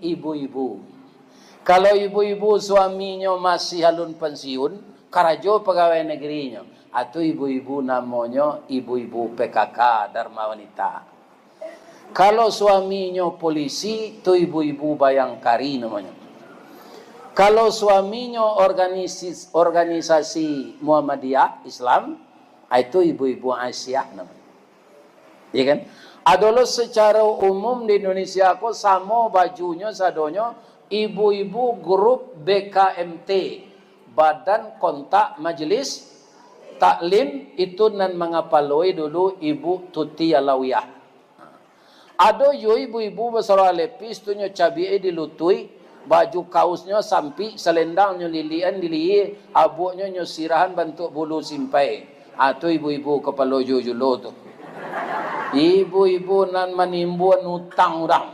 ibu-ibu. Kalau ibu-ibu suaminya masih halun pensiun, karajo pegawai negerinya, atau ibu-ibu namanya ibu-ibu PKK Dharma Wanita. Kalau suaminya polisi, itu ibu-ibu Bayangkari namanya. Kalau suaminya organisasi Muhammadiyah Islam, itu ibu-ibu Aisyah namanya. Ya kan? Adalah secara umum di Indonesia kok sama bajunya sadonya ibu-ibu grup BKMT, Badan Kontak Majelis Taklim, itu nan mengapaloi dulu Ibu Tuti Alawiyah. Ada yo ibu-ibu besar lepis tunyo cabai dilutui, baju kaosnya sampi, selendangnya lilian dilihi, abuknya nyo sirahan bentuk bulu simpai. Atau ibu-ibu kepala julo tu. Ibu-ibu nan menimbun utang orang.